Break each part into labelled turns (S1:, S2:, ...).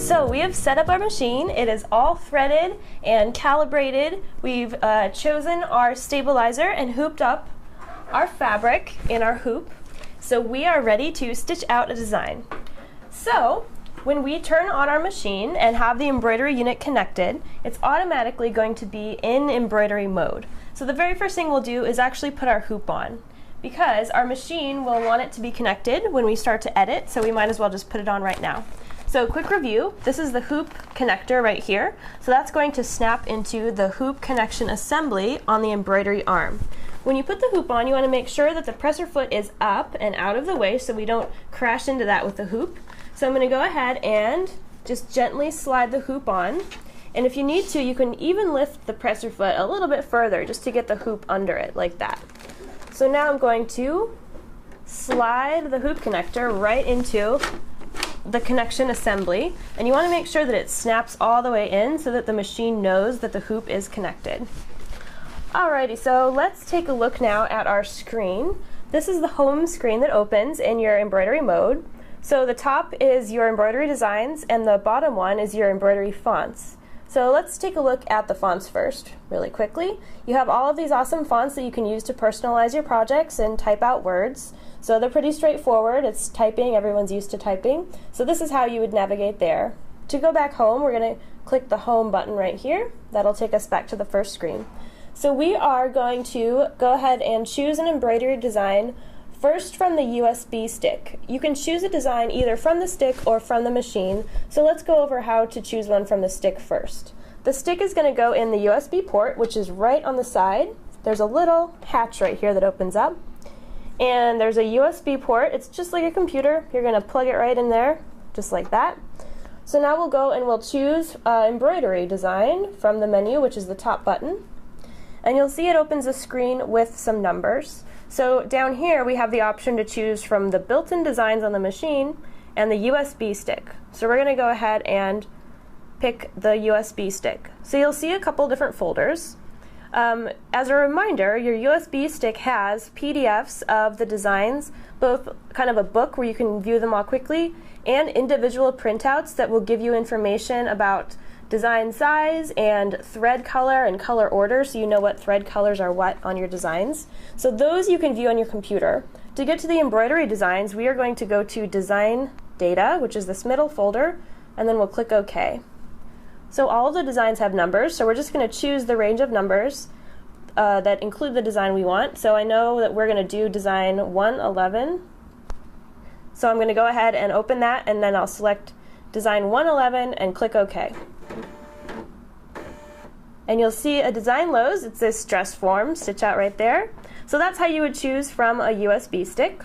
S1: So we have set up our machine. It is all threaded and calibrated. We've chosen our stabilizer and hooped up our fabric in our hoop. So we are ready to stitch out a design. So when we turn on our machine and have the embroidery unit connected, it's automatically going to be in embroidery mode. So the very first thing we'll do is actually put our hoop on, because our machine will want it to be connected when we start to edit, so we might as well just put it on right now. So quick review, this is the hoop connector right here. So that's going to snap into the hoop connection assembly on the embroidery arm. When you put the hoop on, you want to make sure that the presser foot is up and out of the way so we don't crash into that with the hoop. So I'm going to go ahead and just gently slide the hoop on. And if you need to, you can even lift the presser foot a little bit further just to get the hoop under it, like that. So now I'm going to slide the hoop connector right into the connection assembly, and you want to make sure that it snaps all the way in so that the machine knows that the hoop is connected. Alrighty, so let's take a look now at our screen. This is the home screen that opens in your embroidery mode. So the top is your embroidery designs and the bottom one is your embroidery fonts. So let's take a look at the fonts first, really quickly. You have all of these awesome fonts that you can use to personalize your projects and type out words. So they're pretty straightforward. It's typing, everyone's used to typing. So this is how you would navigate there. To go back home, we're going to click the home button right here. That'll take us back to the first screen. So we are going to go ahead and choose an embroidery design first from the USB stick. You can choose a design either from the stick or from the machine. So let's go over how to choose one from the stick first. The stick is going to go in the USB port, which is right on the side. There's a little hatch right here that opens up. And there's a USB port. It's just like a computer. You're going to plug it right in there, just like that. So now we'll go and we'll choose embroidery design from the menu, which is the top button. And you'll see it opens a screen with some numbers. So down here we have the option to choose from the built-in designs on the machine and the USB stick. So we're going to go ahead and pick the USB stick. So you'll see a couple different folders. As a reminder, your USB stick has PDFs of the designs, both kind of a book where you can view them all quickly, and individual printouts that will give you information about design size and thread color and color order, so you know what thread colors are what on your designs. So those you can view on your computer. To get to the embroidery designs, we are going to go to Design Data, which is this middle folder, and then we'll click OK. So all of the designs have numbers, so we're just going to choose the range of numbers that include the design we want. So I know that we're going to do design 111. So I'm going to go ahead and open that, and then I'll select design 111 and click OK. And you'll see a design loads. It's this dress form stitch out right there. So that's how you would choose from a USB stick.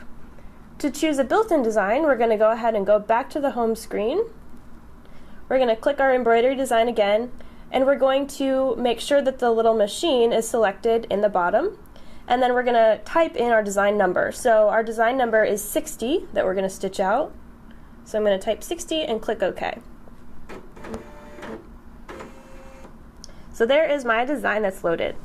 S1: To choose a built-in design, we're going to go ahead and go back to the home screen. We're going to click our embroidery design again, and we're going to make sure that the little machine is selected in the bottom. And then we're going to type in our design number. So our design number is 60 that we're going to stitch out. So I'm going to type 60 and click OK. So there is my design that's loaded.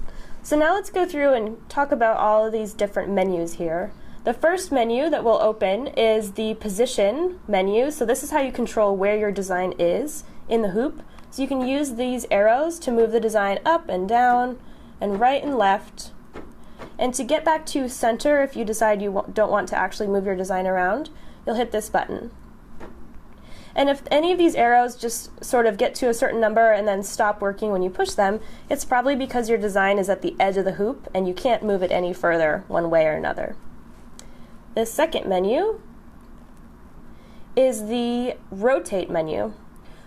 S1: So now let's go through and talk about all of these different menus here. The first menu that will open is the position menu. So this is how you control where your design is in the hoop. So you can use these arrows to move the design up and down and right and left. And to get back to center, if you decide you don't want to actually move your design around, you'll hit this button. And if any of these arrows just sort of get to a certain number and then stop working when you push them, it's probably because your design is at the edge of the hoop and you can't move it any further one way or another. The second menu is the rotate menu.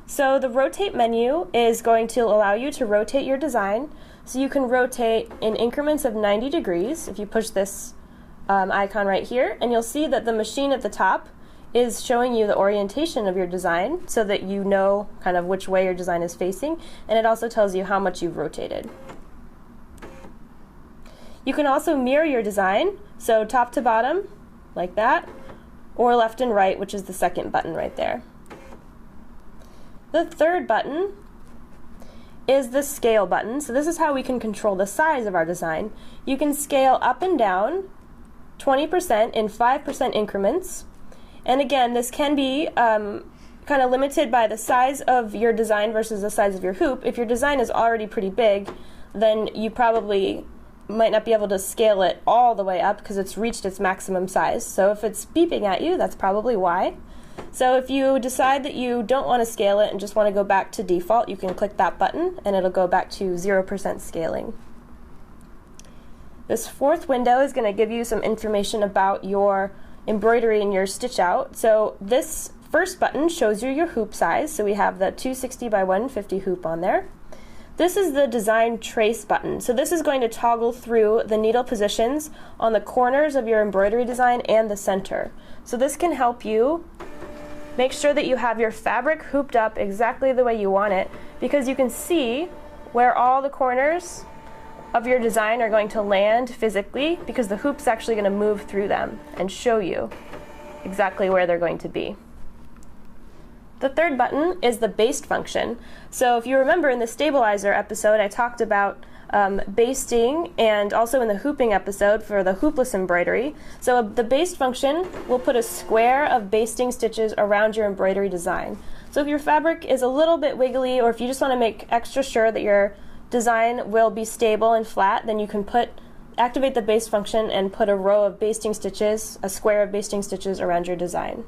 S1: So the rotate menu is going to allow you to rotate your design. So you can rotate in increments of 90 degrees if you push this icon right here, and you'll see that the machine at the top is showing you the orientation of your design so that you know kind of which way your design is facing, and it also tells you how much you've rotated. You can also mirror your design, so top to bottom, like that, or left and right, which is the second button right there. The third button is the scale button. So this is how we can control the size of our design. You can scale up and down 20% in 5% increments. And again, this can be kind kind of limited by the size of your design versus the size of your hoop. If your design is already pretty big, then you probably might not be able to scale it all the way up because it's reached its maximum size. So if it's beeping at you, that's probably why. So if you decide that you don't want to scale it and just want to go back to default, you can click that button and it'll go back to 0% scaling. This fourth window is going to give you some information about your embroidery and your stitch out. So this first button shows you your hoop size. So we have the 260 by 150 hoop on there. This is the design trace button. So this is going to toggle through the needle positions on the corners of your embroidery design and the center. So this can help you make sure that you have your fabric hooped up exactly the way you want it, because you can see where all the corners of your design are going to land physically, because the hoop's actually going to move through them and show you exactly where they're going to be. The third button is the baste function. So if you remember in the stabilizer episode, I talked about basting, and also in the hooping episode for the hoopless embroidery. So the baste function will put a square of basting stitches around your embroidery design. So if your fabric is a little bit wiggly, or if you just want to make extra sure that your design will be stable and flat, then you can activate the baste function and put a row of basting stitches, a square of basting stitches around your design.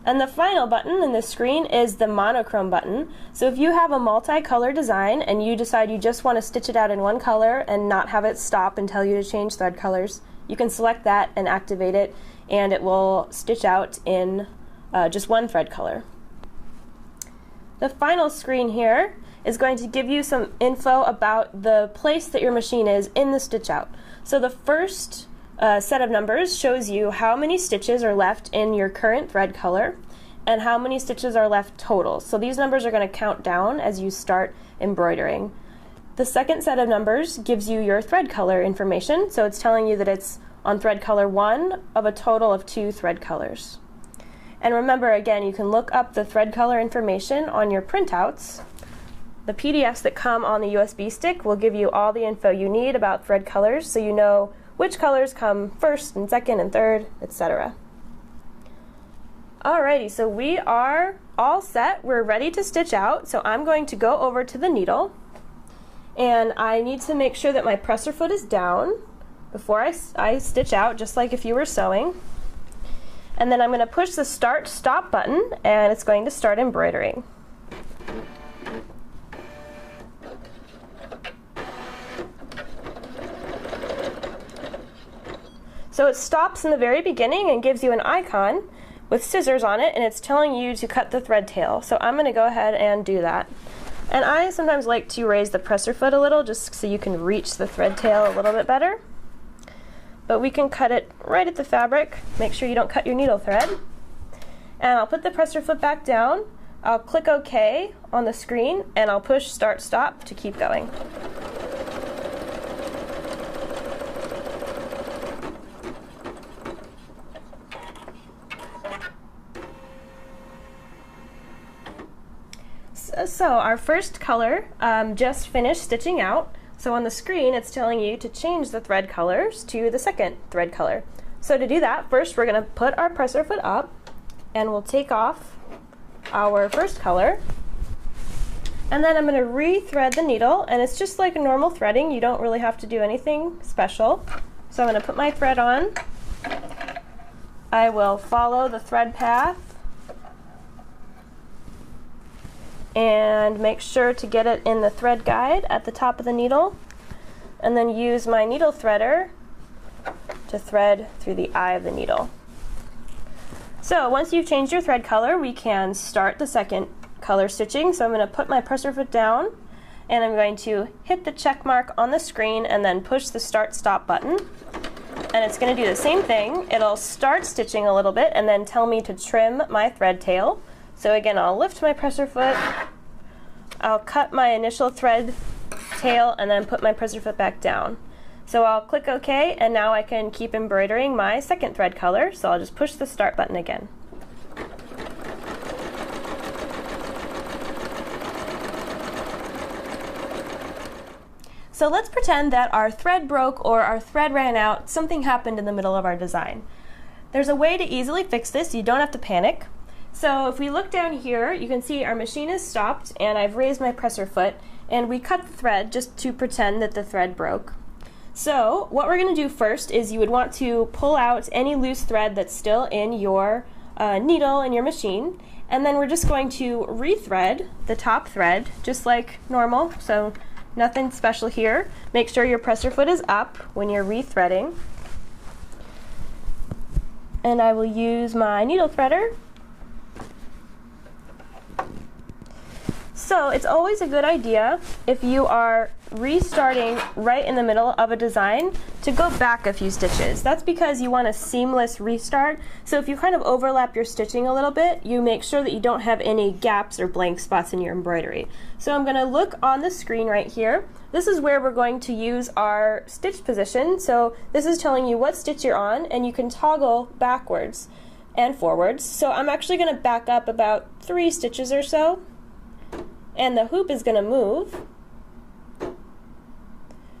S1: And the final button in this screen is the monochrome button. So if you have a multi-color design and you decide you just want to stitch it out in one color and not have it stop and tell you to change thread colors, you can select that and activate it, and it will stitch out in just one thread color. The final screen here is going to give you some info about the place that your machine is in the stitch out. So the first set of numbers shows you how many stitches are left in your current thread color and how many stitches are left total. So these numbers are going to count down as you start embroidering. The second set of numbers gives you your thread color information, so it's telling you that it's on thread color 1 of a total of 2 thread colors. And remember, again, you can look up the thread color information on your printouts. The PDFs that come on the USB stick will give you all the info you need about thread colors, so you know which colors come first and second and third, etc. Alrighty, so we are all set. We're ready to stitch out. So I'm going to go over to the needle, and I need to make sure that my presser foot is down before I stitch out, just like if you were sewing. And then I'm going to push the start stop button, and it's going to start embroidering. So it stops in the very beginning and gives you an icon with scissors on it, and it's telling you to cut the thread tail. So I'm going to go ahead and do that. And I sometimes like to raise the presser foot a little just so you can reach the thread tail a little bit better. But we can cut it right at the fabric. Make sure you don't cut your needle thread. And I'll put the presser foot back down. I'll click OK on the screen, and I'll push start stop to keep going. So our first color just finished stitching out. So on the screen it's telling you to change the thread colors to the second thread color. So to do that, first we're going to put our presser foot up, and we'll take off our first color. And then I'm going to re-thread the needle, and it's just like normal threading. You don't really have to do anything special. So I'm going to put my thread on. I will follow the thread path and make sure to get it in the thread guide at the top of the needle, and then use my needle threader to thread through the eye of the needle. So once you've changed your thread color, we can start the second color stitching. So I'm going to put my presser foot down, and I'm going to hit the check mark on the screen and then push the start stop button, and it's going to do the same thing. It'll start stitching a little bit and then tell me to trim my thread tail. So again, I'll lift my presser foot, I'll cut my initial thread tail, and then put my presser foot back down. So I'll click OK, and now I can keep embroidering my second thread color. So I'll just push the start button again. So let's pretend that our thread broke or our thread ran out, something happened in the middle of our design. There's a way to easily fix this. You don't have to panic. So if we look down here, you can see our machine is stopped and I've raised my presser foot, and we cut the thread just to pretend that the thread broke. So what we're going to do first is you would want to pull out any loose thread that's still in your needle in your machine, and then we're just going to rethread the top thread just like normal, so nothing special here. Make sure your presser foot is up when you're rethreading. And I will use my needle threader. So it's always a good idea, if you are restarting right in the middle of a design, to go back a few stitches. That's because you want a seamless restart. So if you kind of overlap your stitching a little bit, you make sure that you don't have any gaps or blank spots in your embroidery. So I'm going to look on the screen right here. This is where we're going to use our stitch position. So this is telling you what stitch you're on, and you can toggle backwards and forwards. So I'm actually going to back up about 3 stitches or so, and the hoop is going to move.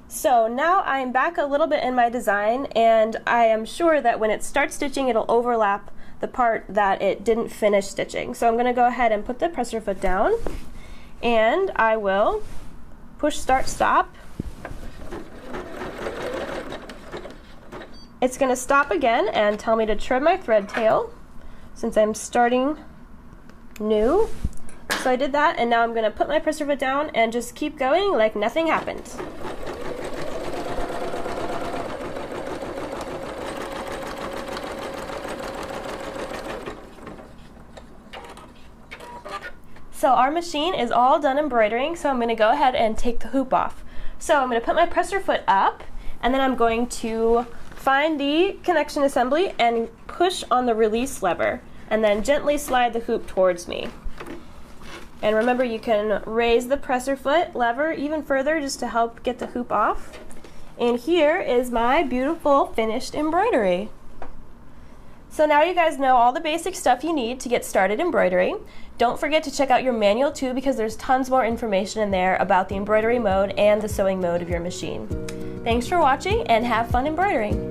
S1: So now I'm back a little bit in my design, and I am sure that when it starts stitching, it'll overlap the part that it didn't finish stitching. So I'm going to go ahead and put the presser foot down, and I will push start stop. It's going to stop again and tell me to trim my thread tail since I'm starting new. So I did that, and now I'm going to put my presser foot down and just keep going like nothing happened. So our machine is all done embroidering, so I'm going to go ahead and take the hoop off. So I'm going to put my presser foot up, and then I'm going to find the connection assembly and push on the release lever, and then gently slide the hoop towards me. And remember, you can raise the presser foot lever even further just to help get the hoop off. And here is my beautiful finished embroidery. So now you guys know all the basic stuff you need to get started embroidering. Don't forget to check out your manual too, because there's tons more information in there about the embroidery mode and the sewing mode of your machine. Thanks for watching, and have fun embroidering!